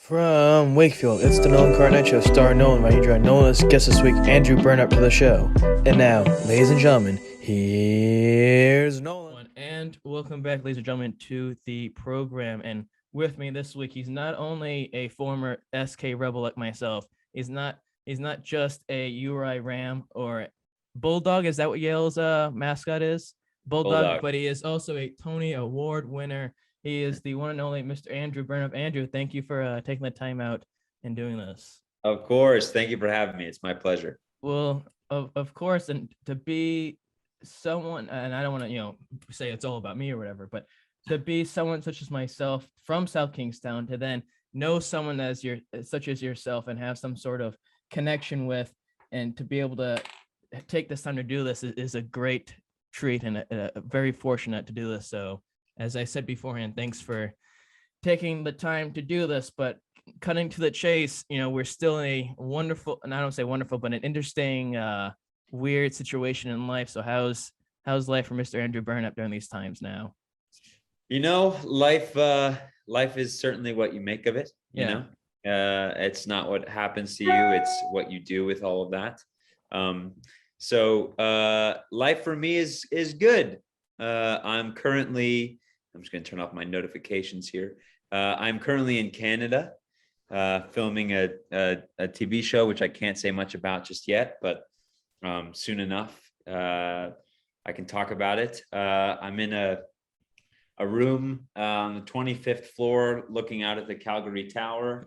From Wakefield, it's the Nolan Carr Night Show, starring Nolan. By Andrew Nolan's guest this week, Andrew Burnap, to the show. And now, ladies and gentlemen, here's Nolan. And welcome back, ladies and gentlemen, to the program. And with me this week, he's not only a former SK Rebel like myself. He's not just a URI Ram or Bulldog. Is that what Yale's mascot is? Bulldog. But he is also a Tony Award winner. He is the one and only Mr. Andrew Burnap. Andrew, thank you for taking the time out and doing this. Of course. Thank you for having me. It's my pleasure. Well, of course, and to be someone, and I don't want to, say it's all about me or whatever, but to be someone such as myself from South Kingstown, to then know someone such as yourself and have some sort of connection with, and to be able to take this time to do this is a great treat and very fortunate to do this. So, as I said beforehand, thanks for taking the time to do this, but cutting to the chase, we're still in a wonderful, and I don't say wonderful, but an interesting, weird situation in life. So how's life for Mr. Andrew Burnap during these times now? Life is certainly what you make of it. It's not what happens to you. It's what you do with all of that. So life for me is good. I'm just going to turn off my notifications here. I'm currently in Canada, filming a TV show, which I can't say much about just yet, but soon enough, I can talk about it. I'm in a room on the 25th floor looking out at the Calgary Tower,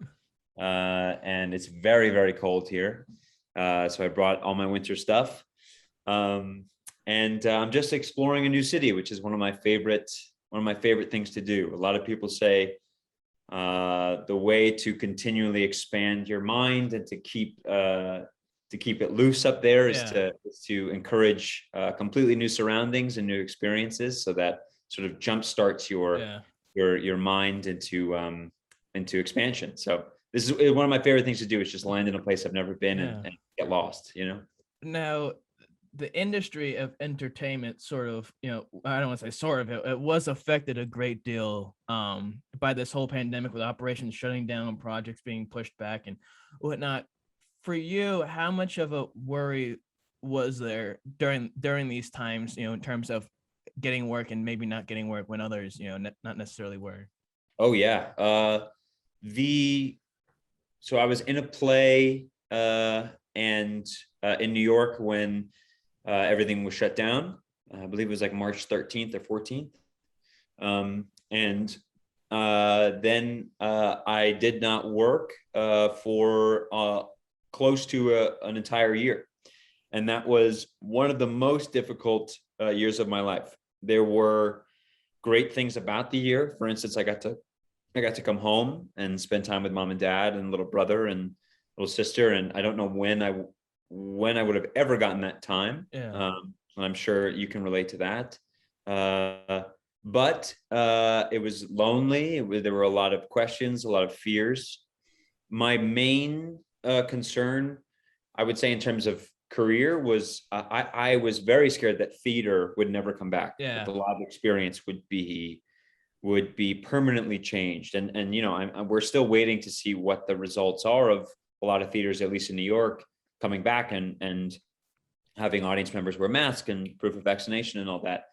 and it's very, very cold here. So I brought all my winter stuff. And I'm just exploring a new city, which is one of my favorite things to do. A lot of people say the way to continually expand your mind and to keep it loose up there is to encourage completely new surroundings and new experiences, so that sort of jump starts your mind into expansion. So this is one of my favorite things to do, is just land in a place I've never been and get lost. Now, the industry of entertainment sort of, I don't want to say sort of, it was affected a great deal by this whole pandemic, with operations shutting down, projects being pushed back and whatnot. For you, how much of a worry was there during these times, in terms of getting work and maybe not getting work when others, not necessarily were? Oh yeah. So I was in a play and in New York when everything was shut down. I believe it was like March 13th or 14th. And then I did not work for close to an entire year. And that was one of the most difficult years of my life. There were great things about the year. For instance, I got to come home and spend time with mom and dad and little brother and little sister. And I don't know when I would have ever gotten that time. I'm sure you can relate to that. But it was lonely. There were a lot of questions, a lot of fears. My main concern, I would say, in terms of career was I was very scared that theater would never come back. That the live experience would be permanently changed. And we're still waiting to see what the results are of a lot of theaters, at least in New York, coming back and having audience members wear masks and proof of vaccination and all that.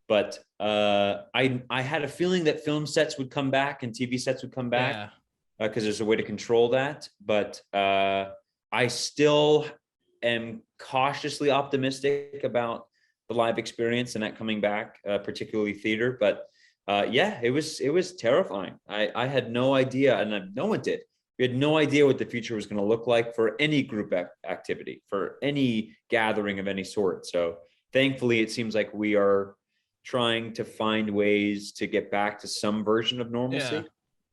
But I had a feeling that film sets would come back and TV sets would come back because there's a way to control that. But I still am cautiously optimistic about the live experience and that coming back, particularly theater. But it was terrifying. I had no idea, and no one did. We had no idea what the future was going to look like for any group activity, for any gathering of any sort. So thankfully, it seems like we are trying to find ways to get back to some version of normalcy.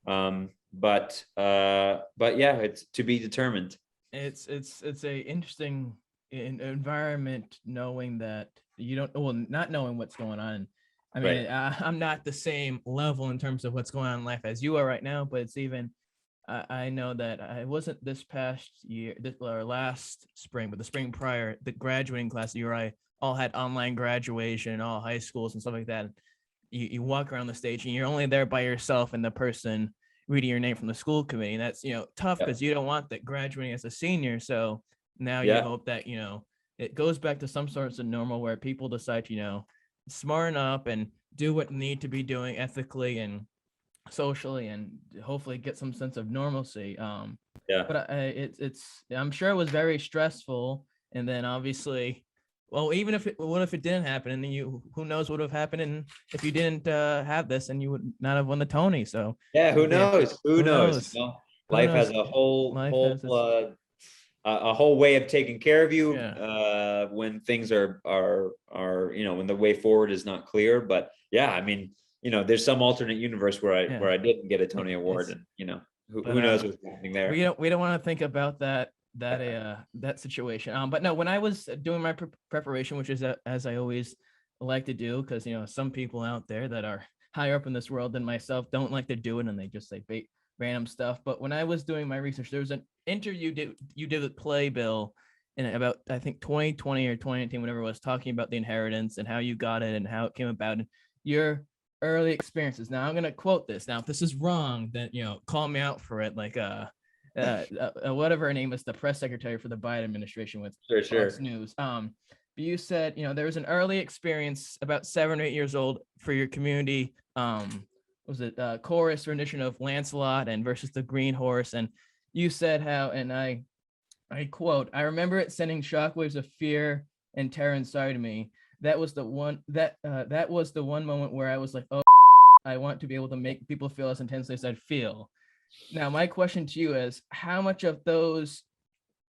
But it's to be determined. It's a interesting environment, knowing that not knowing what's going on. I mean, I'm not the same level in terms of what's going on in life as you are right now, but it's even, I know that I wasn't this past year, or last spring, but the spring prior, the graduating class, URI all had online graduation, all high schools and stuff like that. You walk around the stage and you're only there by yourself and the person reading your name from the school committee. And that's, tough Yeah. because you don't want that graduating as a senior. So now you Yeah. hope that, it goes back to some sorts of normal where people decide, smarten up and do what need to be doing ethically and socially, and hopefully get some sense of normalcy. Yeah. But I'm sure it was very stressful. And then obviously, well, even if what if it didn't happen, and then who knows what would have happened, and if you didn't have this, and you would not have won the Tony. So yeah, who knows? Who knows? Who Life knows? has a whole Life has its- a whole way of taking care of you when things are when the way forward is not clear. But yeah, I mean, there's some alternate universe where I didn't get a Tony Award, and who knows what's happening there. We don't want to think about that situation. But no, when I was doing my preparation, which is as I always like to do, because some people out there that are higher up in this world than myself don't like to do it, and they just say random stuff. But when I was doing my research, there was an interview you did with Playbill in about, I think, 2020 or 2019, whenever it was, talking about the Inheritance and how you got it and how it came about and your early experiences. Now I'm gonna quote this. Now, if this is wrong, then call me out for it. Like whatever her name is, the press secretary for the Biden administration with Fox News. But you said, there was an early experience about 7 or 8 years old for your community. Was it chorus rendition of Lancelot and versus the Green Horse? And you said how, and I quote, "I remember it sending shockwaves of fear and terror inside of me. That was the one that was the one moment where I was like, oh, I want to be able to make people feel as intensely as I feel." Now, my question to you is, how much of those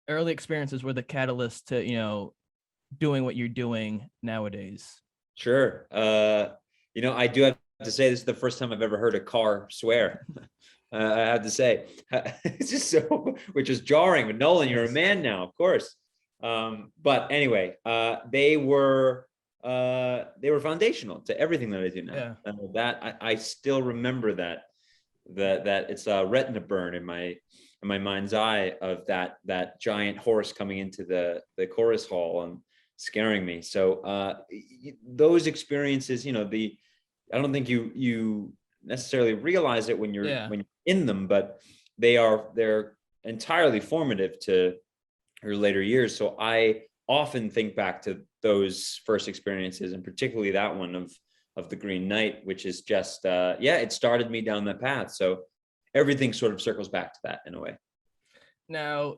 early experiences were the catalyst to, doing what you're doing nowadays? Sure. I do have to say this is the first time I've ever heard a Carr swear. I have to say, it's just which is jarring. But Nolan, you're a man now, of course. But anyway, they were foundational to everything that I do now. Yeah. That I still remember that it's a retina burn in my mind's eye of that giant horse coming into the chorus hall and scaring me. So those experiences, I don't think you necessarily realize it when you're in them, but they're entirely formative to your later years. So I often think back to those first experiences, and particularly that one of the Green Knight, which is just it started me down that path. So everything sort of circles back to that in a way. Now,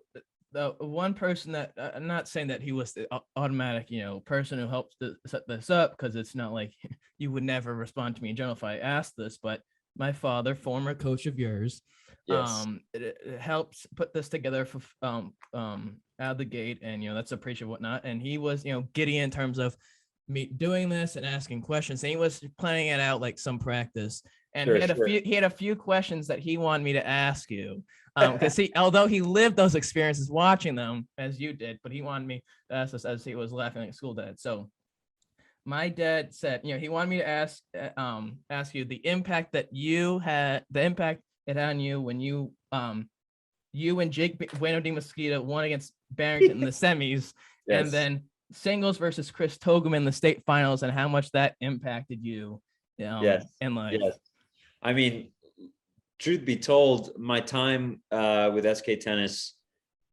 the one person that I'm not saying that he was the automatic, person who helped set this up, because it's not like you would never respond to me in general if I asked this, but my father, former coach of yours, it helps put this together for out of the gate, and that's appreciative, whatnot. And he was giddy in terms of me doing this and asking questions, and he was planning it out like some practice. And he had a few questions that he wanted me to ask you, because although he lived those experiences watching them as you did, but he wanted me to ask this as he was laughing like school dad. So my dad said, he wanted me to ask you the impact that the impact it had on you when you and Jake Bueno de Mesquita won against Barrington in the semis, and then singles versus Chris Togeman in the state finals, and how much that impacted you in life. Yes. I mean, truth be told, my time with SK Tennis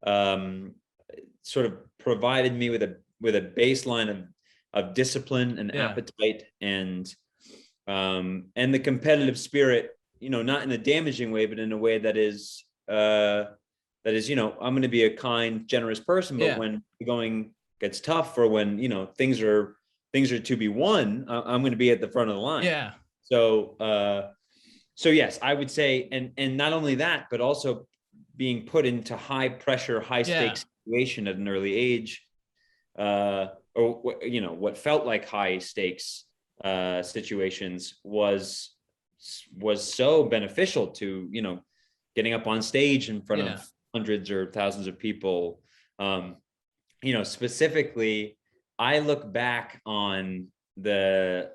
sort of provided me with a baseline of discipline and appetite and the competitive spirit, not in a damaging way, but in a way that is I'm going to be a kind, generous person, but when the going gets tough, or when things are to be won, I'm going to be at the front of the line. Yeah. So yes, I would say, and not only that, but also being put into high pressure, high stakes situation at an early age, or what felt like high stakes situations was so beneficial to getting up on stage in front of hundreds or thousands of people. Specifically, I look back on the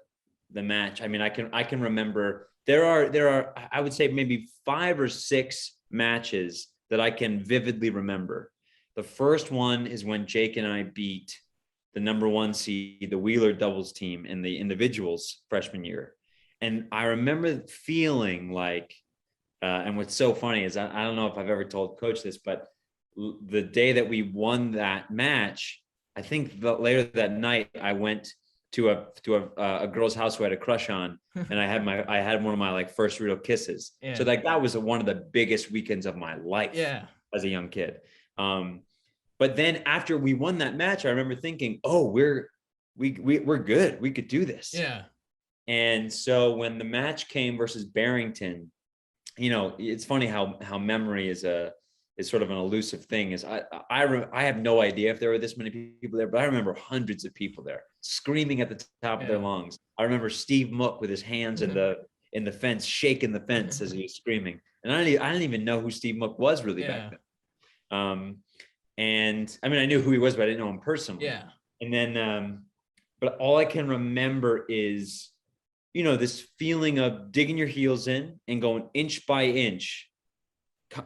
match. I mean, I can remember there are I would say maybe 5 or 6 matches that I can vividly remember. The first one is when Jake and I beat the number 1 seed, the Wheeler doubles team, in the individuals freshman year. And I remember feeling like And what's so funny is I don't know if I've ever told coach this, but the day that we won that match, I think later that night I went to a girl's house who I had a crush on, and I had one of my like first real kisses. Yeah. So like that was one of the biggest weekends of my life. Yeah. As a young kid. But then after we won that match, I remember thinking, oh, we're good. We could do this. Yeah. And so when the match came versus Barrington, it's funny how memory is sort of an elusive thing. Is I have no idea if there were this many people there, but I remember hundreds of people there screaming at the top of their lungs. I remember Steve Mook with his hands in the fence, shaking the fence as he was screaming. And I didn't even know who Steve Mook was really back then. And I mean, I knew who he was, but I didn't know him personally. Yeah. And then, but all I can remember is, this feeling of digging your heels in and going inch by inch,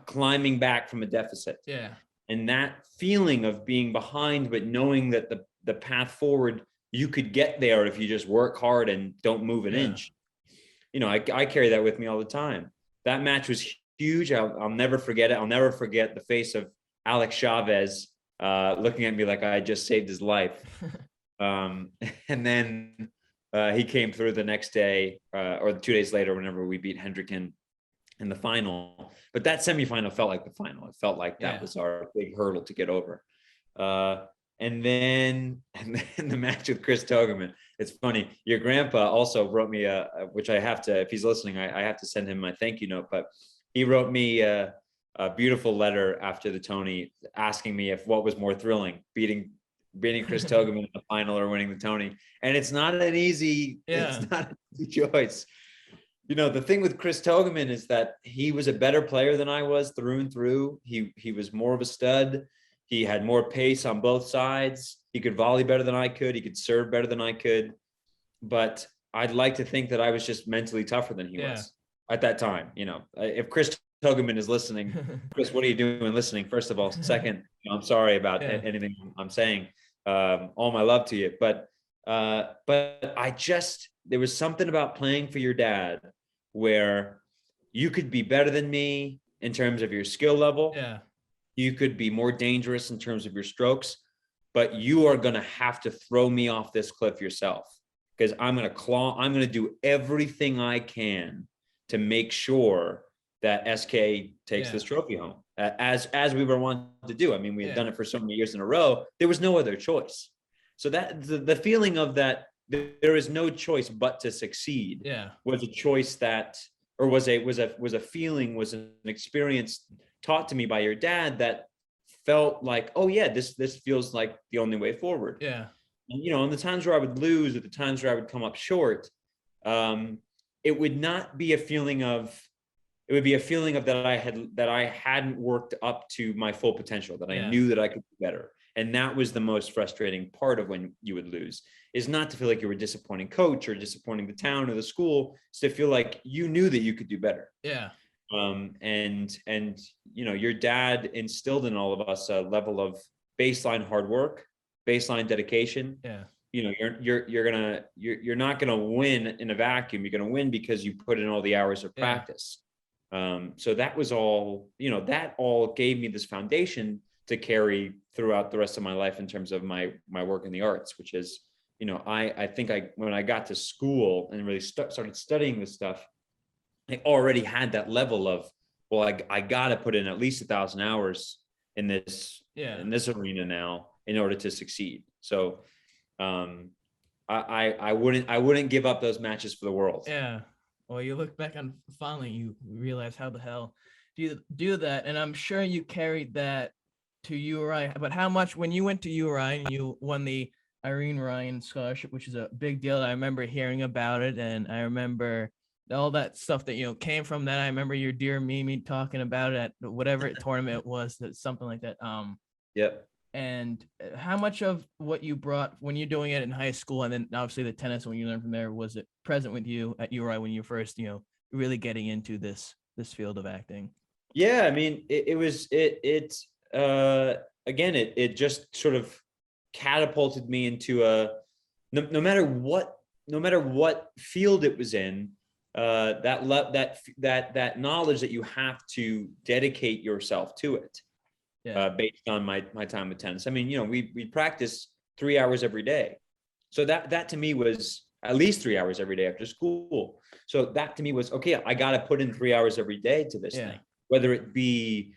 climbing back from a deficit. Yeah. And that feeling of being behind, but knowing that the path forward, you could get there if you just work hard and don't move an inch. I carry that with me all the time. That match was huge. I'll never forget it. I'll never forget the face of Alex Chavez looking at me like I just saved his life. And then he came through the next day or 2 days later, whenever we beat Hendricken in the final. But that semifinal felt like the final. It felt like that was our big hurdle to get over. And then the match with Chris Togeman. It's funny. Your grandpa also wrote me which I have to, if he's listening, I have to send him my thank you note. But he wrote me a beautiful letter after the Tony, asking me if what was more thrilling, beating Chris Togeman in the final or winning the Tony. And it's not an easy, it's not an easy choice. The thing with Chris Togeman is that he was a better player than I was through and through. He was more of a stud. He had more pace on both sides. He could volley better than I could. He could serve better than I could. But I'd like to think that I was just mentally tougher than he was at that time. If Chris Togeman is listening, Chris, what are you doing listening? First of all. Second, I'm sorry about anything I'm saying. All my love to you. But there was something about playing for your dad where you could be better than me in terms of your skill level. Yeah. You could be more dangerous in terms of your strokes, but you are going to have to throw me off this cliff yourself, because I'm going to do everything I can to make sure that SK takes this trophy home, as we were wanting to do. I mean, we had done it for so many years in a row. There was no other choice. So that the feeling of that there is no choice but to succeed was a choice that, or was a feeling, was an experience taught to me by your dad that felt like, oh yeah, this feels like the only way forward. Yeah. And on the times where I would lose, or the times where I would come up short, it would not be a feeling of, it would be a feeling of that I hadn't worked up to my full potential, that I knew that I could do better. And that was the most frustrating part of when you would lose, is not to feel like you were disappointing coach or disappointing the town or the school. It's to feel like you knew that you could do better. Yeah. And your dad instilled in all of us a level of baseline hard work, baseline dedication. Yeah. You're not gonna win in a vacuum. You're gonna win because you put in all the hours of practice. So that was all, that all gave me this foundation to carry throughout the rest of my life in terms of my work in the arts, which is, I think when I got to school and really started studying this stuff, I already had that level of, well, I got to put in at least 1,000 hours in this arena now in order to succeed. So I wouldn't give up those matches for the world. Yeah. Well, you look back on fondly, you realize how the hell do you do that? And I'm sure you carried that to URI, but how much when you went to URI and you won the Irene Ryan scholarship, which is a big deal. I remember hearing about it, and I remember all that stuff that came from that. I remember your dear Mimi talking about it at whatever tournament it was, that something like that. Yep. And how much of what you brought when you're doing it in high school, and then obviously the tennis when you learned from there, was it present with you at URI when you first really getting into this field of acting? Yeah, I mean, it just sort of catapulted me into no matter what field it was in, that knowledge that you have to dedicate yourself to it, based on my time with tennis. I mean, we practice 3 hours every day, so that to me was at least 3 hours every day after school. So that to me was okay. I got to put in 3 hours every day to this thing, whether it be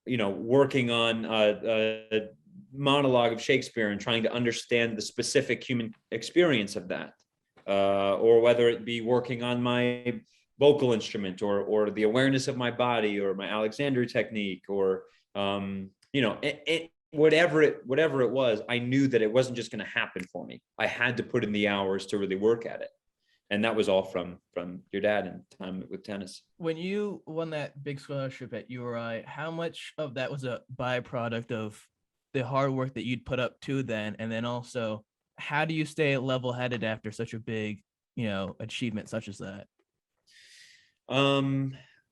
working on a monologue of Shakespeare and trying to understand the specific human experience of that, or whether it be working on my vocal instrument, or the awareness of my body, or my Alexander technique, or whatever it was. I knew that it wasn't just going to happen for me. I had to put in the hours to really work at it. And that was all from your dad and time with tennis. When you won that big scholarship at URI, how much of that was a byproduct of the hard work that you'd put up to then? And then also, how do you stay level-headed after such a big, achievement such as that?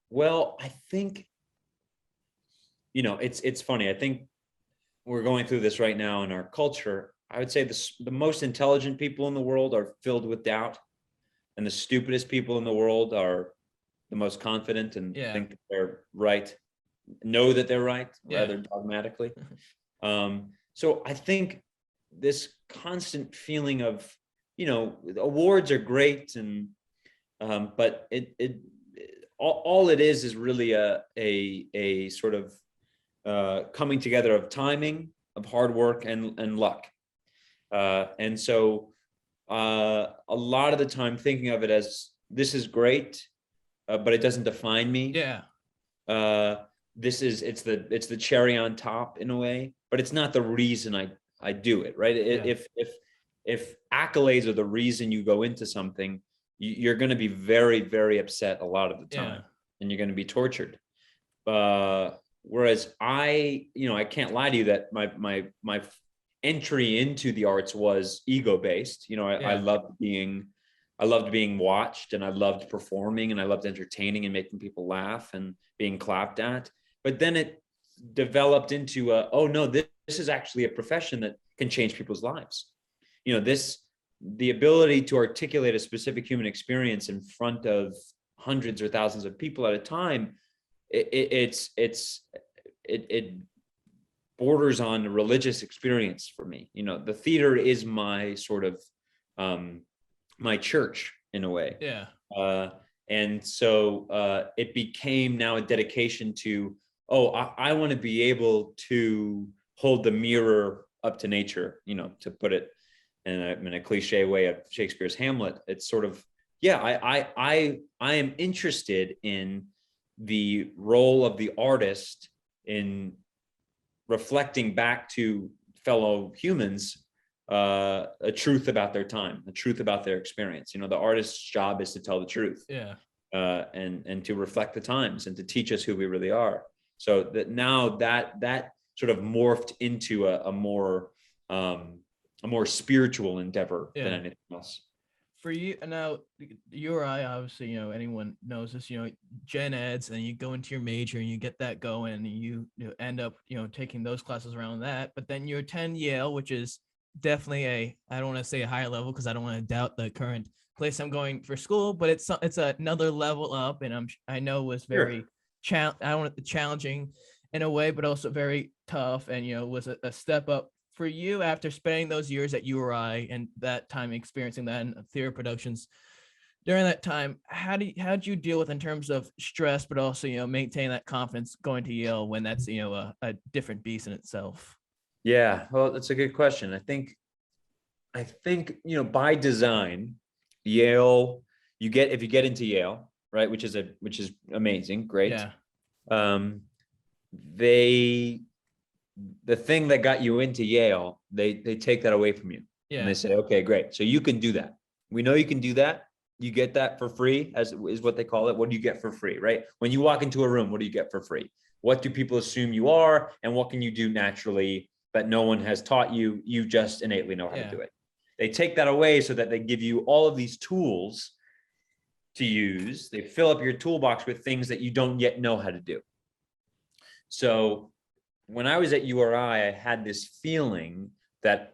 Well, I think, it's funny. I think we're going through this right now in our culture. I would say the most intelligent people in the world are filled with doubt, and the stupidest people in the world are the most confident and think that they're right, know that they're right, rather dogmatically. So I think this constant feeling of, awards are great, and but all it is really a sort of coming together of timing, of hard work, and luck. And so a lot of the time thinking of it as, this is great, but it doesn't define me. It's the cherry on top in a way, but it's not the reason I do it, right? If accolades are the reason you go into something, you're going to be very, very upset a lot of the time, and you're going to be tortured. Whereas I can't lie to you that my entry into the arts was ego-based. I loved being watched, and I loved performing, and I loved entertaining and making people laugh and being clapped at. But then it developed into this is actually a profession that can change people's lives. The ability to articulate a specific human experience in front of hundreds or thousands of people at a time, it borders on a religious experience for me. The theater is my sort of my church in a way. And so it became now a dedication to, I want to be able to hold the mirror up to nature, to put it in a cliche way of Shakespeare's Hamlet. It's sort of, I am interested in the role of the artist in reflecting back to fellow humans a truth about their time, a truth about their experience. The artist's job is to tell the truth, and to reflect the times and to teach us who we really are. So that now that sort of morphed into a more spiritual endeavor than anything else. For you now, you or I, obviously, anyone knows this, gen eds, and you go into your major and you get that going, and you end up, taking those classes around that. But then you attend Yale, which is definitely I don't want to say a higher level, because I don't want to doubt the current place I'm going for school, but it's another level up, and I know it was very challenging in a way, but also very tough, and was a step up for you after spending those years at URI and that time experiencing that in theater productions. During that time, how'd you deal with in terms of stress, but also maintain that confidence going to Yale when that's a different beast in itself? Yeah, well, that's a good question. I think by design, Yale, if you get into Yale, right, which is amazing, great. The thing that got you into Yale, they take that away from you. And they say, okay, great. So you can do that. We know you can do that. You get that for free, as is what they call it. What do you get for free, right? When you walk into a room, what do you get for free? What do people assume you are? And what can you do naturally that no one has taught you? You just innately know how to do it. They take that away so that they give you all of these tools to use. They fill up your toolbox with things that you don't yet know how to do. So when I was at URI, I had this feeling that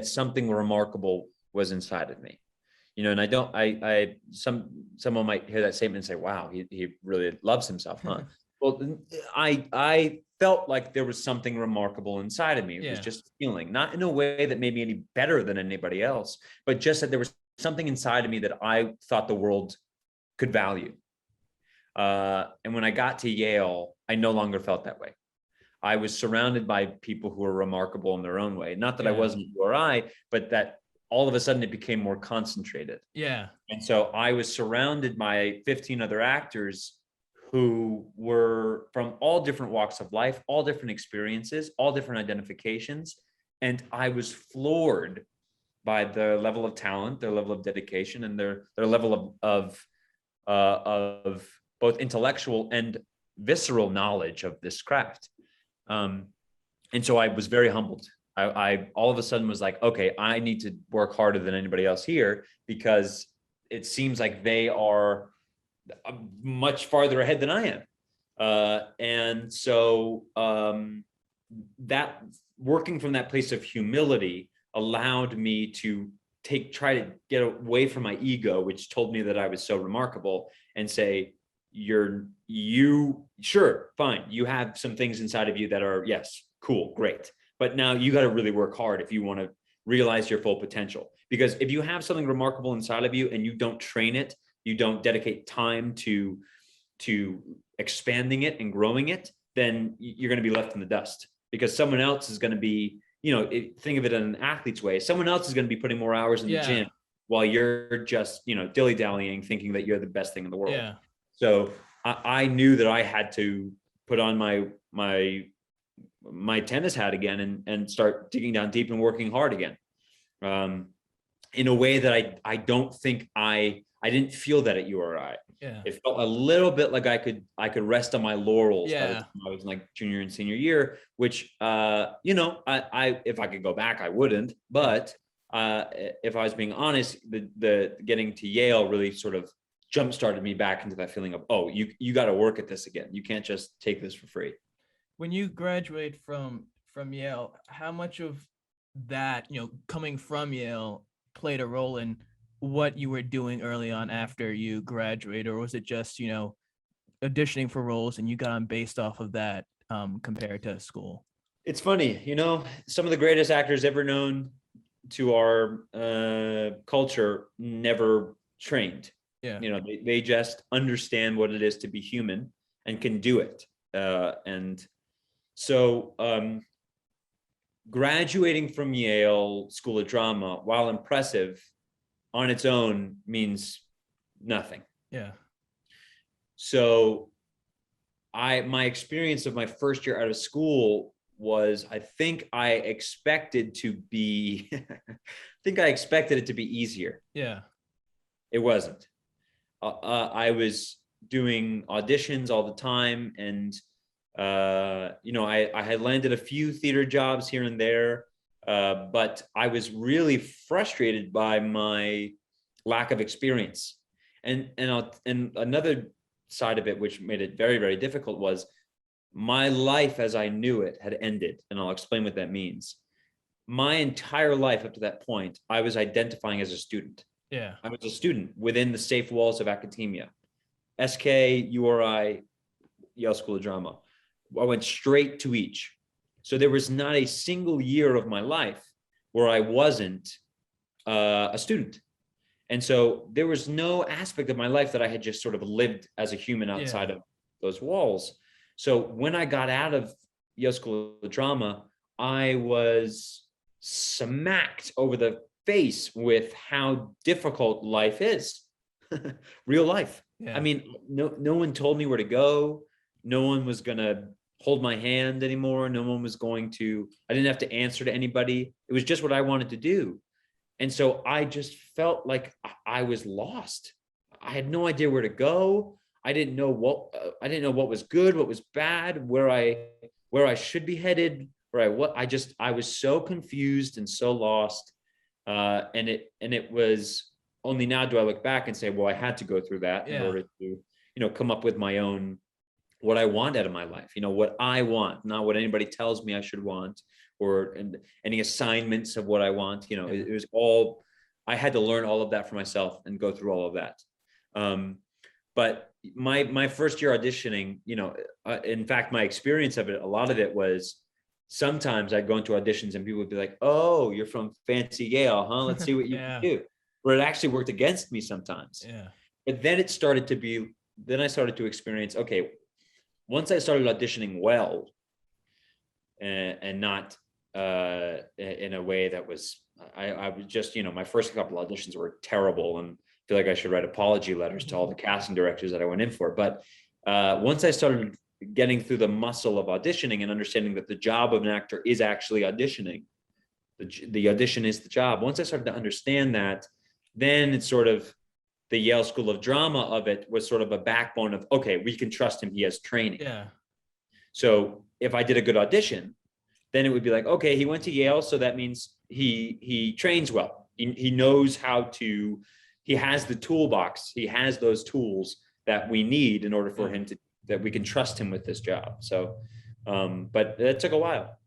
something remarkable was inside of me. and I don't, someone might hear that statement and say, wow, he really loves himself, huh? Well, I felt like there was something remarkable inside of me. It was just a feeling, not in a way that made me any better than anybody else, but just that there was something inside of me that I thought the world could value. And when I got to Yale, I no longer felt that way. I was surrounded by people who were remarkable in their own way. Not that I wasn't you or I, but that all of a sudden it became more concentrated. Yeah. And so I was surrounded by 15 other actors who were from all different walks of life, all different experiences, all different identifications. And I was floored by their level of talent, their level of dedication, and their level of both intellectual and visceral knowledge of this craft. And so I was very humbled. I all of a sudden was like, okay, I need to work harder than anybody else here, because it seems like they are much farther ahead than I am. And so that working from that place of humility allowed me to try to get away from my ego, which told me that I was so remarkable, and say, sure, fine. You have some things inside of you that are, yes, cool, great. But now you got to really work hard if you want to realize your full potential. Because if you have something remarkable inside of you and you don't train it, you don't dedicate time to expanding it and growing it, then you're going to be left in the dust, because someone else is going to be, think of it in an athlete's way. Someone else is going to be putting more hours in the gym while you're just, dilly-dallying, thinking that you're the best thing in the world. Yeah. So I knew that I had to put on my tennis hat again and start digging down deep and working hard again. In a way that I don't think I didn't feel that at URI. Yeah. It felt a little bit like I could rest on my laurels by the time I was in like junior and senior year, which I if I could go back, I wouldn't. But if I was being honest, the getting to Yale really sort of jump started me back into that feeling of, oh, you got to work at this again. You can't just take this for free. When you graduate from Yale, how much of that, coming from Yale played a role in what you were doing early on after you graduated, or was it just, auditioning for roles and you got on based off of that compared to school? It's funny, some of the greatest actors ever known to our culture never trained. Yeah. They just understand what it is to be human and can do it. And so graduating from Yale School of Drama, while impressive on its own, means nothing. Yeah. So my experience of my first year out of school was, I think I expected it to be easier. Yeah. It wasn't. I was doing auditions all the time, and I had landed a few theater jobs here and there, but I was really frustrated by my lack of experience. And another side of it, which made it very, very difficult, was my life as I knew it had ended, and I'll explain what that means. My entire life up to that point, I was identifying as a student. Yeah. I was a student within the safe walls of academia. SK, URI, Yale School of Drama. I went straight to each. So there was not a single year of my life where I wasn't a student. And so there was no aspect of my life that I had just sort of lived as a human outside of those walls. So when I got out of Yale School of Drama, I was smacked over the face with how difficult life is. Real life. Yeah. I mean, no one told me where to go. No one was going to hold my hand anymore. No one was I didn't have to answer to anybody. It was just what I wanted to do. And so I just felt like I was lost. I had no idea where to go. I didn't know what was good, what was bad, where I should be headed, I was so confused and so lost. And it was only now do I look back and say, well, I had to go through that in order to, come up with my own, what I want out of my life, what I want, not what anybody tells me I should want, or any assignments of what I want. It was all I had to learn all of that for myself and go through all of that. But my first year auditioning, in fact, my experience of it, a lot of it was sometimes I'd go into auditions and people would be like, "Oh, you're from fancy Yale, huh? Let's see what you can do." Where it actually worked against me sometimes. Yeah. But then I started to experience, okay, once I started auditioning well, and not in a way that was, I was just, my first couple auditions were terrible, and I feel like I should write apology letters to all the casting directors that I went in for. But once I started getting through the muscle of auditioning and understanding that the job of an actor is actually auditioning, the audition is the job. Once I started to understand that, then it's sort of the Yale School of Drama of it was sort of a backbone of, okay, we can trust him. He has training. Yeah. So if I did a good audition, then it would be like, okay, he went to Yale, so that means he trains well. He knows how to, he has the toolbox. He has those tools that we need in order for him to, that we can trust him with this job. So, but that took a while.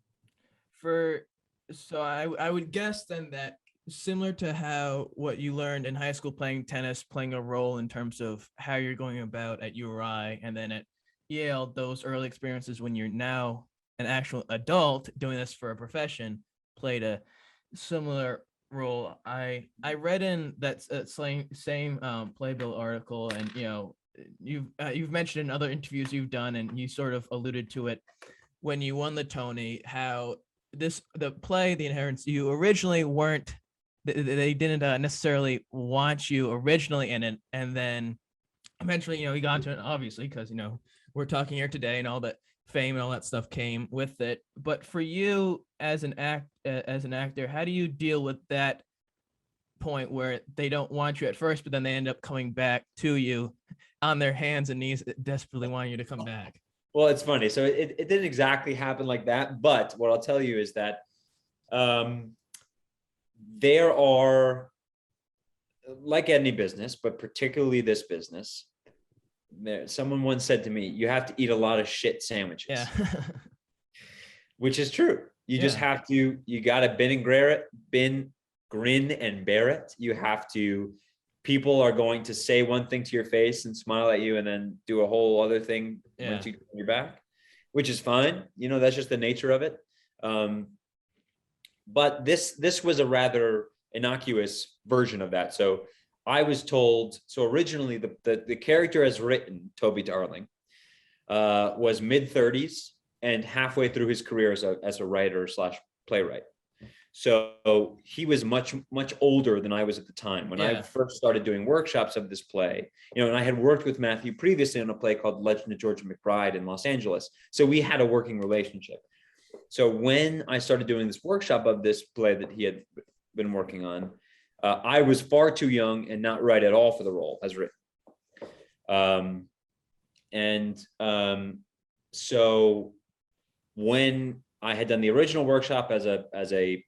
So I would guess then that similar to how what you learned in high school playing tennis, playing a role in terms of how you're going about at URI, and then at Yale, those early experiences when you're now an actual adult doing this for a profession played a similar role. I read in that same Playbill article, and you've mentioned in other interviews you've done, and you sort of alluded to it when you won the Tony, how the play, The Inheritance, you originally weren't, they didn't necessarily want you originally in it, and then eventually, you got into it, obviously, because we're talking here today, and all that fame and all that stuff came with it. But for you as an actor, how do you deal with that point where they don't want you at first, but then they end up coming back to you on their hands and knees, desperately wanting you to come back? Well, it's funny. So it didn't exactly happen like that, but what I'll tell you is that there are, like any business, but particularly this business, someone once said to me, you have to eat a lot of shit sandwiches. Yeah. Which is true. You just have to, you got to grin and bear it. You have to, people are going to say one thing to your face and smile at you and then do a whole other thing once you get on your back, which is fine. That's just the nature of it. But this was a rather innocuous version of that. So I was told, so originally the character as written, Toby Darling, was mid-30s and halfway through his career as a writer / playwright. So he was much, much older than I was at the time when I first started doing workshops of this play, and I had worked with Matthew previously on a play called Legend of Georgia McBride in Los Angeles. So we had a working relationship. So when I started doing this workshop of this play that he had been working on, I was far too young and not right at all for the role as written. So when I had done the original workshop as a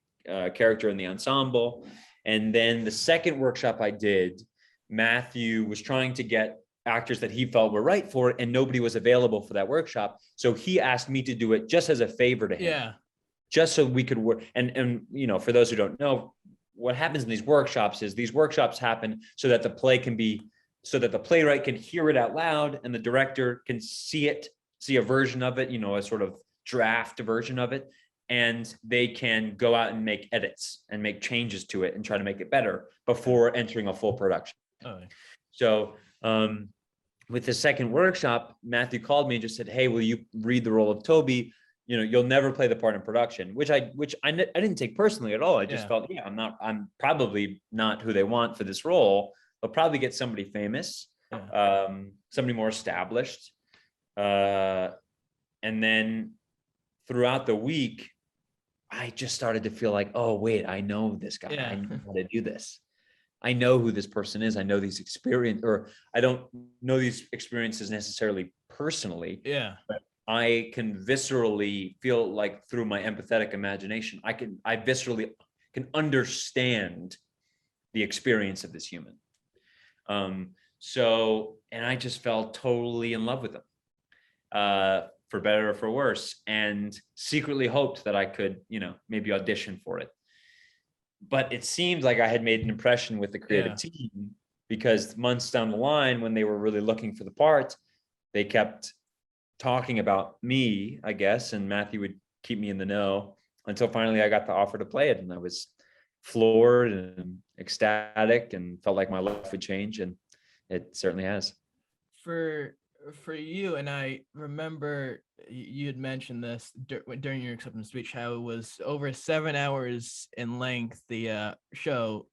character in the ensemble, and then the second workshop I did, Matthew was trying to get actors that he felt were right for it, and nobody was available for that workshop. So he asked me to do it just as a favor to him, just so we could work. And for those who don't know, what happens in these workshops is these workshops happen so that the play can be, so that the playwright can hear it out loud and the director can see a version of it, a sort of draft version of it, and they can go out and make edits and make changes to it and try to make it better before entering a full production. So with the second workshop, Matthew called me and just said, "Hey, will you read the role of Toby? You'll never play the part in production," which I didn't take personally at all. I just felt, I'm probably not who they want for this role. They'll probably get somebody famous, somebody more established. And then throughout the week, I just started to feel like, oh, wait, I know this guy. I know how to do this. I know who this person is. I know these experiences, or I don't know these experiences necessarily personally. But I can viscerally feel like through my empathetic imagination, I viscerally can understand the experience of this human. And I just felt totally in love with him, for better or for worse, and secretly hoped that I could, maybe audition for it. but it seemed like I had made an impression with the creative team, because months down the line, when they were really looking for the part, they kept talking about me, I guess, and Matthew would keep me in the know until finally I got the offer to play it. And I was floored and ecstatic and felt like my life would change. And it certainly has. For you, and I remember you had mentioned this during your acceptance speech, how it was over 7 hours in length, the show.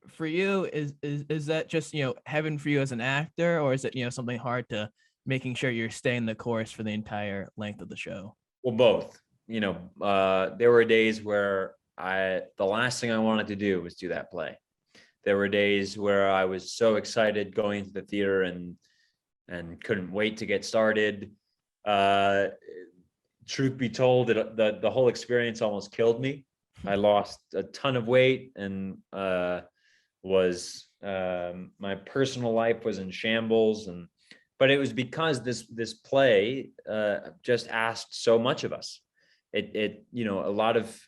For you, is that just, heaven for you as an actor, or is it, something hard to making sure you're staying the course for the entire length of the show? Well, both. There were days where the last thing I wanted to do was do that play. There were days where I was so excited going into the theater and couldn't wait to get started. Truth be told, the whole experience almost killed me. I lost a ton of weight and was my personal life was in shambles, but it was because this play just asked so much of us. A lot of,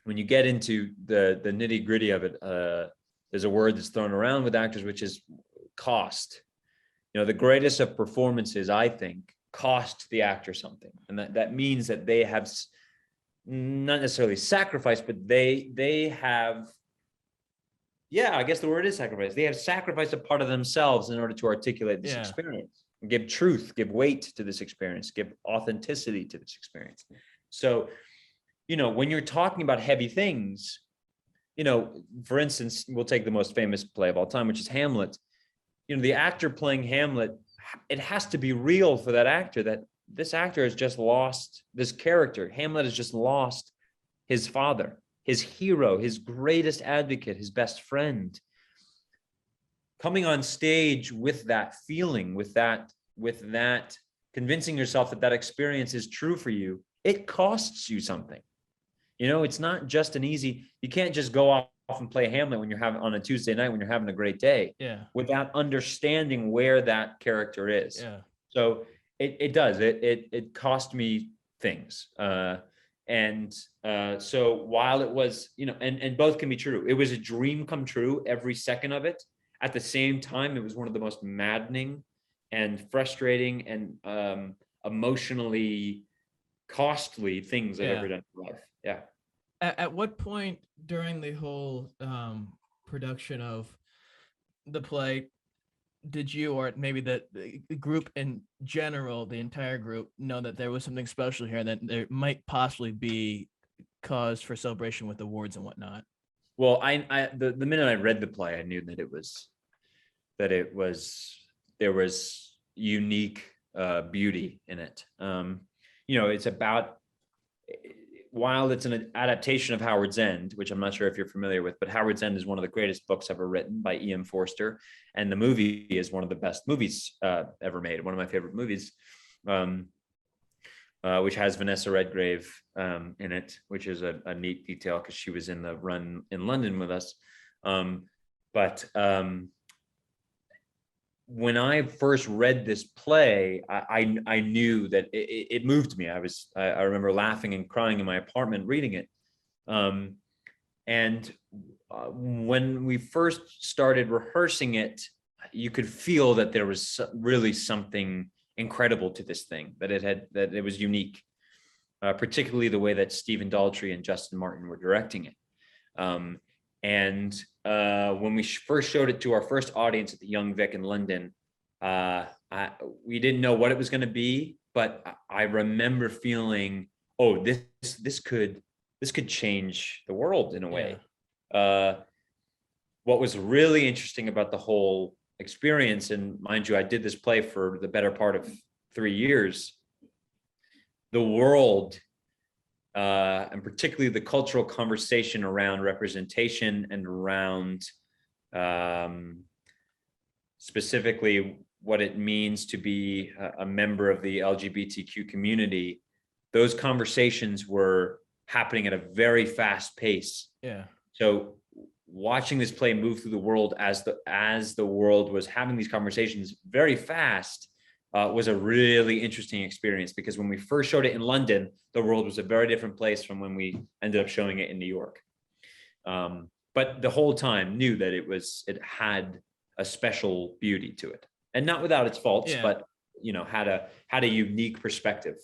when you get into the nitty gritty of it, there's a word that's thrown around with actors, which is cost. The greatest of performances, I think, cost the actor something, and that means that they have not necessarily sacrificed, but they have. Yeah, I guess the word is sacrifice. They have sacrificed a part of themselves in order to articulate this experience, give truth, give weight to this experience, give authenticity to this experience. So, when you're talking about heavy things, for instance, we'll take the most famous play of all time, which is Hamlet. The actor playing Hamlet, it has to be real for that actor, that this actor has just lost this character. Hamlet has just lost his father, his hero, his greatest advocate, his best friend. Coming on stage with that feeling, with that, convincing yourself that experience is true for you, it costs you something. It's not just you can't just go off and play Hamlet when you're on a Tuesday night when you're having a great day, without understanding where that character is. So it does. It cost me things. So while it was, and both can be true. It was a dream come true, every second of it. At the same time, it was one of the most maddening and frustrating and emotionally costly things I've ever done in my life. Yeah. At what point during the whole production of the play did you, or maybe the group in general, the entire group, know that there was something special here, that there might possibly be cause for celebration with awards and whatnot? Well, the minute I read the play, I knew that there was unique beauty in it. It's about, while it's an adaptation of Howard's End, which I'm not sure if you're familiar with, but Howard's End is one of the greatest books ever written by E.M. Forster. And the movie is one of the best movies ever made, one of my favorite movies, which has Vanessa Redgrave in it, which is a neat detail because she was in the run in London with us. When I first read this play, I knew that it moved me. I remember laughing and crying in my apartment reading it. When we first started rehearsing it, you could feel that there was really something incredible to this thing, that it was unique, particularly the way that Stephen Daldry and Justin Martin were directing it. When we first showed it to our first audience at the Young Vic in London, we didn't know what it was going to be, but I remember feeling, oh, this could change the world in a way. What was really interesting about the whole experience, and mind you, I did this play for the better part of 3 years, the world, and particularly the cultural conversation around representation and around specifically what it means to be a member of the LGBTQ community, those conversations were happening at a very fast pace. Yeah. So watching this play move through the world as the world was having these conversations very fast was a really interesting experience, because when we first showed it in London, the world was a very different place from when we ended up showing it in New York. But the whole time knew that it had a special beauty to it, and not without its faults, Yeah. but had a unique perspective.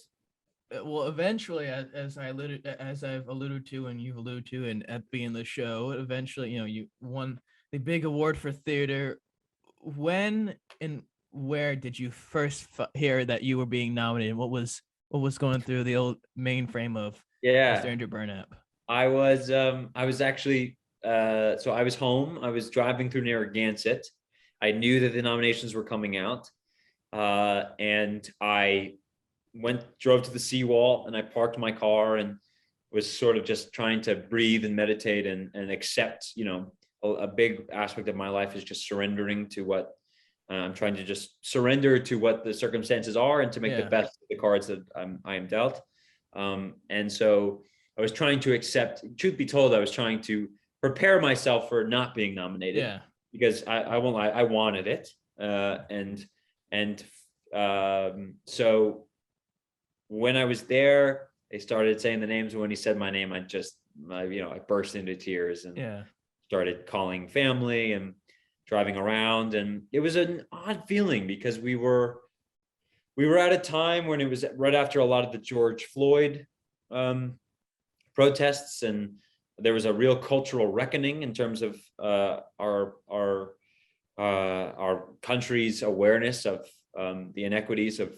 Well, eventually, as I've alluded to, and you've alluded to, and at the beginning of the show, eventually, you won the big award for theater. When and where did you first hear that you were being nominated? What was going through the old mainframe of Mr. Andrew Burnap? I was actually so I was home. I was driving through Narragansett. I knew that the nominations were coming out, and I drove to the seawall, and I parked my car and was sort of just trying to breathe and meditate and accept. A big aspect of my life is just surrendering to what I'm trying to just surrender to what the circumstances are, and to make the best of the cards that I am dealt. And so I was trying to accept. Truth be told, I was trying to prepare myself for not being nominated. Yeah. Because I won't lie, I wanted it, so when I was there, they started saying the names. And when he said my name, I burst into tears and started calling family and driving around. And it was an odd feeling because we were at a time when it was right after a lot of the George Floyd protests, and there was a real cultural reckoning in terms of our country's awareness of the inequities of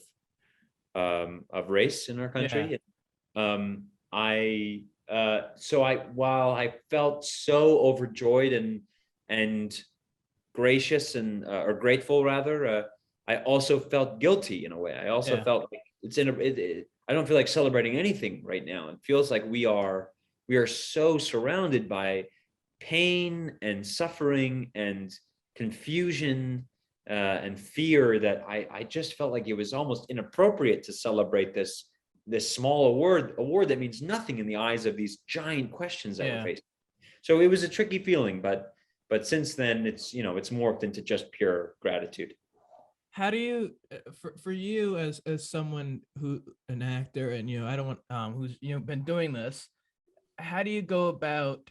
race in our country. While I felt so overjoyed and gracious or grateful rather, I also felt guilty in a way. I also felt like I don't feel like celebrating anything right now. It feels like we are so surrounded by pain and suffering and confusion and fear that I just felt like it was almost inappropriate to celebrate this small award that means nothing in the eyes of these giant questions that we're facing. So it was a tricky feeling, but since then it's morphed into just pure gratitude. How do you, for you as someone an actor, and I don't want who's been doing this, how do you go about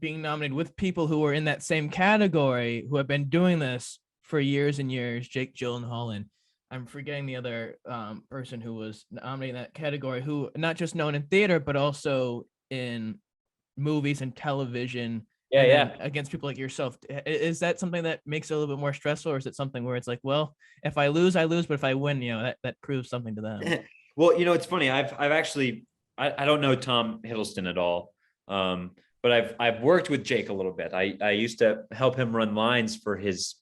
being nominated with people who are in that same category, who have been doing this for years and years? Jake Gyllenhaal, and I'm forgetting the other person who was nominated in that category, who not just known in theater but also in movies and television. Against people like yourself. Is that something that makes it a little bit more stressful, or is it something where it's like, well, if I lose, I lose, but if I win, that proves something to them? Well, it's funny. I've actually I don't know Tom Hiddleston at all, but I've worked with Jake a little bit. I used to help him run lines for his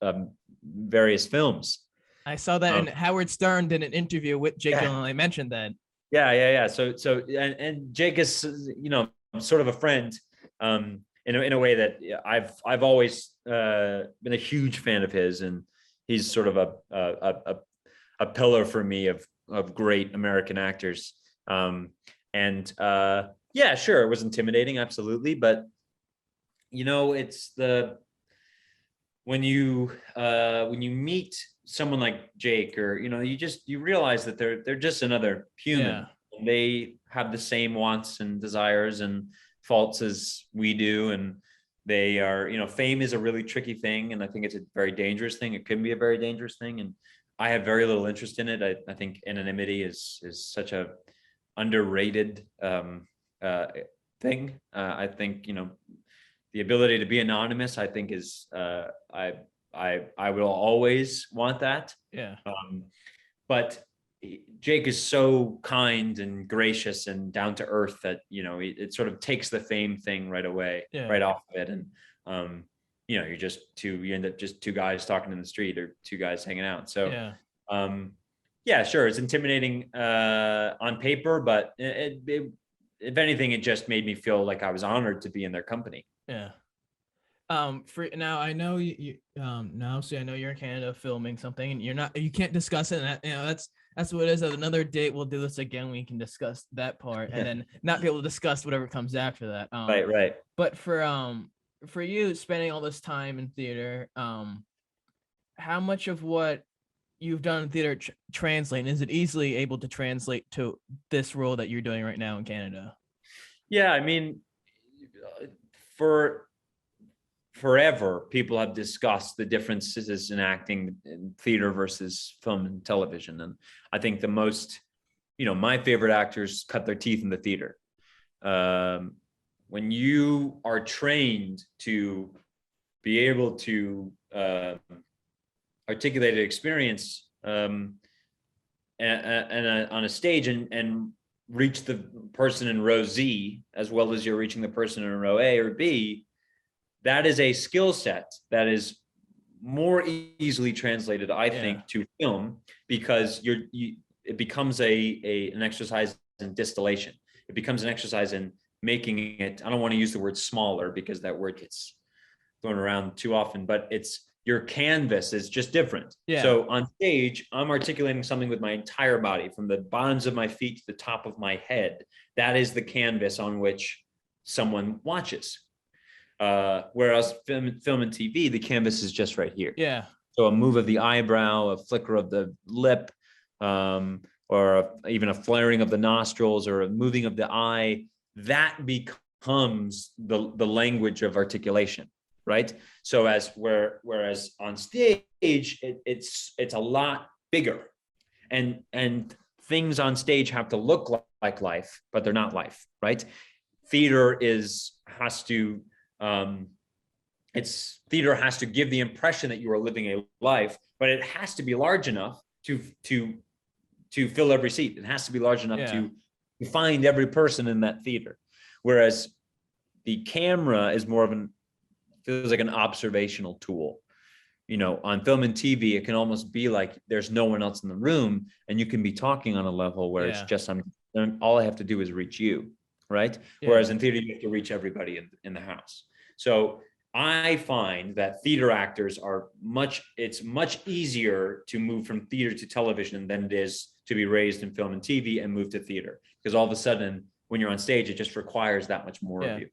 various films. I saw that, and Howard Stern did an interview with Jake Gyllenhaal. I mentioned that. Yeah. So and Jake is sort of a friend. In a way that I've always been a huge fan of his, and he's sort of a pillar for me of great American actors. Sure, it was intimidating, absolutely, but it's when you meet someone like Jake, or you realize that they're just another human. And they have the same wants and desires and faults as we do, and they are fame is a really tricky thing, and I think it's a very dangerous thing. It can be a very dangerous thing, and I have very little interest in it. I think anonymity is such a underrated thing. I think the ability to be anonymous, I think, is I will always want that. But Jake is so kind and gracious and down to earth that it sort of takes the fame thing right away, right off of it, and you end up just two guys talking in the street, or two guys hanging out. So sure, it's intimidating on paper, but if anything, it just made me feel like I was honored to be in their company. For now, I know you so I know you're in Canada filming something, and you can't discuss it, and that's what it is. At another date, we'll do this again. We can discuss that part, and then not be able to discuss whatever comes after that. Right. But for you spending all this time in theater, how much of what you've done in theater translate? Is it easily able to translate to this role that you're doing right now in Canada? Yeah, I mean, for forever, people have discussed the differences in acting in theater versus film and television. And I think the most, my favorite actors cut their teeth in the theater. When you are trained to be able to articulate an experience and on a stage and reach the person in row Z as well as you're reaching the person in row A or B, that is a skill set that is more easily translated, I think, to film, because it becomes an exercise in distillation. It becomes an exercise in making it, I don't want to use the word smaller because that word gets thrown around too often, but it's your canvas is just different. Yeah. So on stage, I'm articulating something with my entire body, from the bottoms of my feet to the top of my head. That is the canvas on which someone watches. Whereas film and TV, the canvas is just right here. Yeah. So a move of the eyebrow, a flicker of the lip, or even a flaring of the nostrils or a moving of the eye, that becomes the language of articulation, right? So whereas on stage, it's a lot bigger, and things on stage have to look like life, but they're not life, right? Theater has to give the impression that you are living a life, but it has to be large enough to fill every seat. It has to be large enough to find every person in that theater. Whereas the camera is feels like an observational tool. On film and TV, it can almost be like there's no one else in the room, and you can be talking on a level where it's just all I have to do is reach you, right? Yeah. Whereas in theater, you have to reach everybody in the house. So I find that theater actors it's much easier to move from theater to television than it is to be raised in film and TV and move to theater, because all of a sudden when you're on stage, it just requires that much more of you.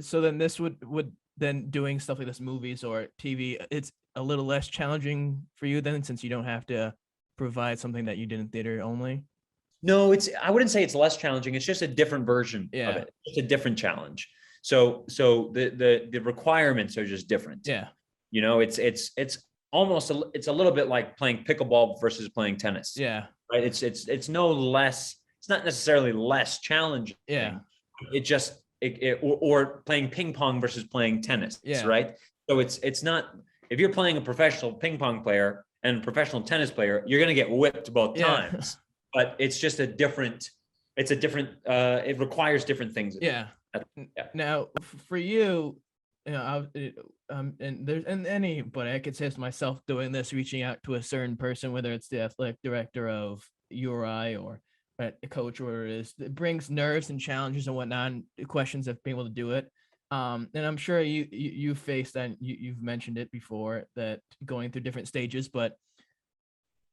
So then this would then doing stuff like this, movies or TV, it's a little less challenging for you then, since you don't have to provide something that you did in theater only? No, I wouldn't say it's less challenging. It's just a different version of it. It's a different challenge. So the requirements are just different. Yeah. It's almost it's a little bit like playing pickleball versus playing tennis. Yeah. Right. It's no less. It's not necessarily less challenging. Yeah. It just or playing ping pong versus playing tennis. Yeah. Right. So it's not, if you're playing a professional ping pong player and a professional tennis player, you're going to get whipped both times. But it's just it requires different things. Yeah. Now for you, and anybody, I could say to myself doing this, reaching out to a certain person, whether it's the athletic director of URI or a coach, or it brings nerves and challenges and whatnot, and questions of being able to do it. And I'm sure you faced that. You've mentioned it before, that going through different stages, but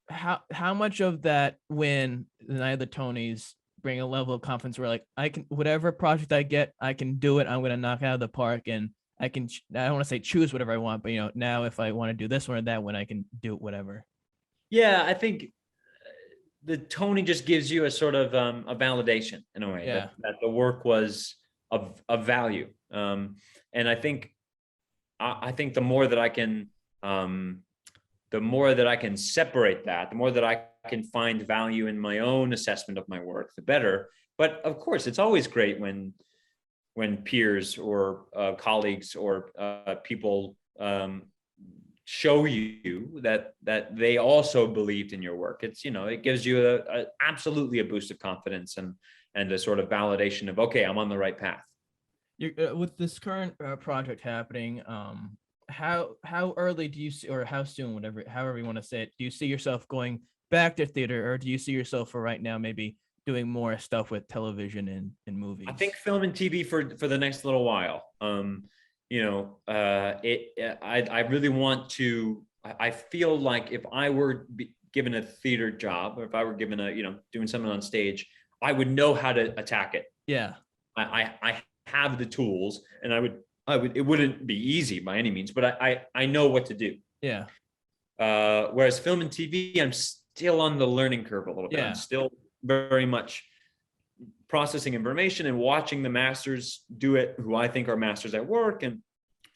how much of that win the night of the Tonys bring a level of confidence where, like, I can, whatever project I get, I can do it. I'm going to knock it out of the park, and I don't want to say choose whatever I want, but now if I want to do this one or that one, I can do whatever. Yeah, I think the Tony just gives you a sort of a validation in a way that the work was of value. And I think the more that I can separate that, the more that I can find value in my own assessment of my work, the better. But of course, it's always great when peers or colleagues or people show you that they also believed in your work. It's, it gives you absolutely a boost of confidence and a sort of validation of, okay, I'm on the right path. With this current project happening, how early do you see, or how soon, however you want to say it, do you see yourself going back to theater, or do you see yourself for right now maybe doing more stuff with television and movies? I think film and TV for the next little while. I really want to. I feel like if I were given a theater job, or if I were given doing something on stage, I would know how to attack it. Yeah, I have the tools, and I would. It wouldn't be easy by any means, but I know what to do. Yeah. Whereas film and TV, I'm still on the learning curve a little bit. Yeah. I'm still very much processing information and watching the masters do it, who I think are masters at work, and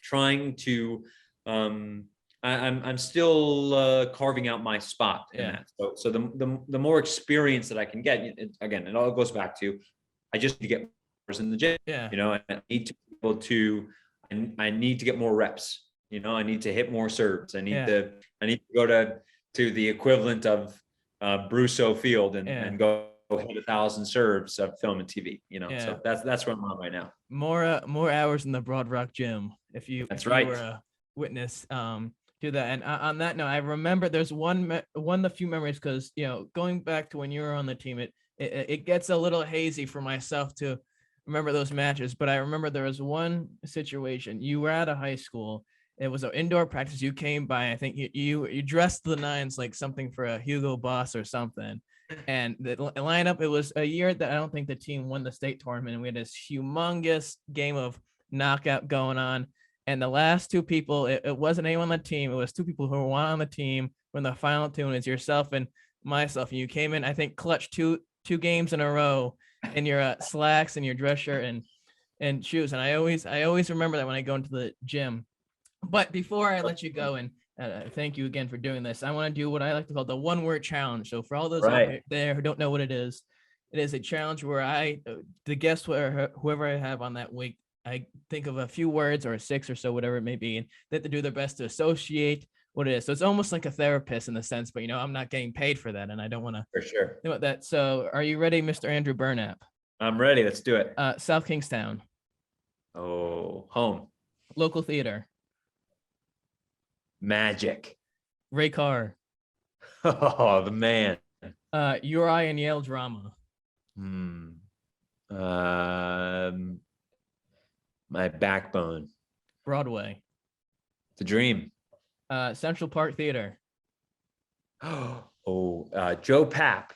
trying to, I'm still carving out my spot in that. So the more experience that I can get, again, it all goes back to, I just need to get more in the gym. You know, I need to be able to, I need to get more reps. You know, I need to hit more serves. I need to go to the equivalent of Brusso Field and go hit 1,000 serves of film and TV. You know, so that's where I'm on right now. More hours in the Broad Rock gym. If you were a witness to that. And on that note, I remember there's one of the few memories, because, you know, going back to when you were on the team, it gets a little hazy for myself to remember those matches. But I remember there was one situation. You were at a high school. It was an indoor practice. You came by. I think you dressed the nines like something for a Hugo Boss or something. And the lineup, it was a year that I don't think the team won the state tournament. And we had this humongous game of knockout going on. And the last two people, it wasn't anyone on the team. It was two people who were on the team when the final two, and it's yourself and myself. And you came in, I think, clutch two games in a row in your slacks and your dress shirt and shoes. And I always remember that when I go into the gym. But before I let you go, and thank you again for doing this, I want to do what I like to call the one-word challenge. So for all those out there who don't know what it is a challenge where the guest, whoever I have on that week, I think of a few words, or 6 or so, whatever it may be, and they have to do their best to associate what it is. So it's almost like a therapist in the sense, but, you know, I'm not getting paid for that, and I don't want to. For sure. Do that. So are you ready, Mr. Andrew Burnap? I'm ready. Let's do it. South Kingstown. Oh, home. Local theater. Magic. Ray Carr. Oh, the man. Uri and Yale drama. My backbone. Broadway. The Dream. Central Park Theater. Joe Papp.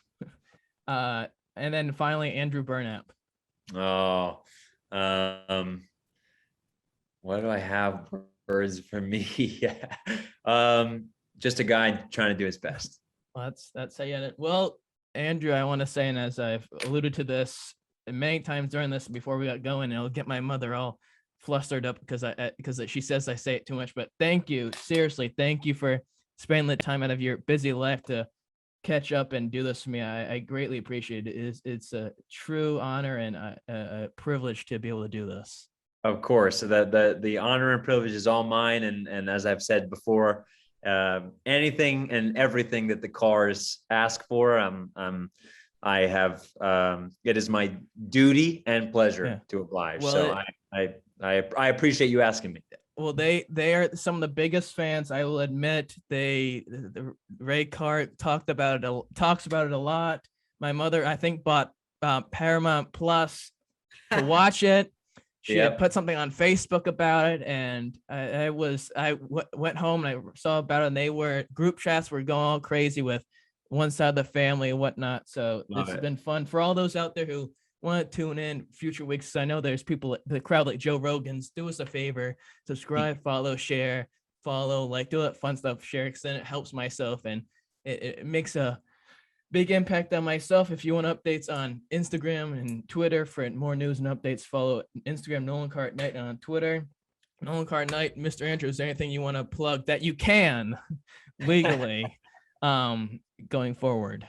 And then finally, Andrew Burnap. What do I have words for me? Just a guy trying to do his best. Well, that's how you edit. Well, Andrew, I want to say, and as I've alluded to this many times during this before we got going, and it'll get my mother all flustered up because she says I say it too much. But thank you, seriously, thank you for spending the time out of your busy life to catch up and do this for me. I greatly appreciate it. It's a true honor and a privilege to be able to do this. Of course, the honor and privilege is all mine, and as I've said before, anything and everything that the Carrs ask for, I have. It is my duty and pleasure to oblige. Well, so I appreciate you asking me. Well, they are some of the biggest fans, I will admit. Ray Carr talks about it a lot. My mother, I think, bought Paramount Plus to watch it. She had put something on Facebook about it, and I went home and I saw about it, and group chats were going all crazy with one side of the family and whatnot. So this has been fun for all those out there who want to tune in future weeks. I know there's people, the crowd like Joe Rogan's. Do us a favor, subscribe, follow, share, do that fun stuff, share, because then it helps myself, and it makes a big impact on myself. If you want updates on Instagram and Twitter for more news and updates, follow Instagram Nolan Carr at Night, and on Twitter Nolan Carr at Night. Mr. Andrew, is there anything you want to plug that you can legally going forward?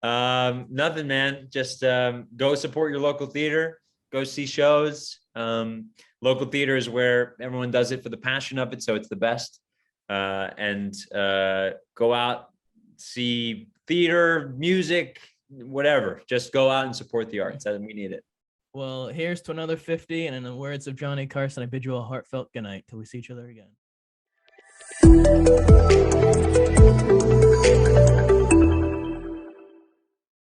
Nothing, man. Just go support your local theater, go see shows. Local theater is where everyone does it for the passion of it, so it's the best. And go out, see theater, music, whatever. Just go out and support the arts. We need it. Well, here's to another 50, and in the words of Johnny Carson, I bid you a heartfelt good night till we see each other again.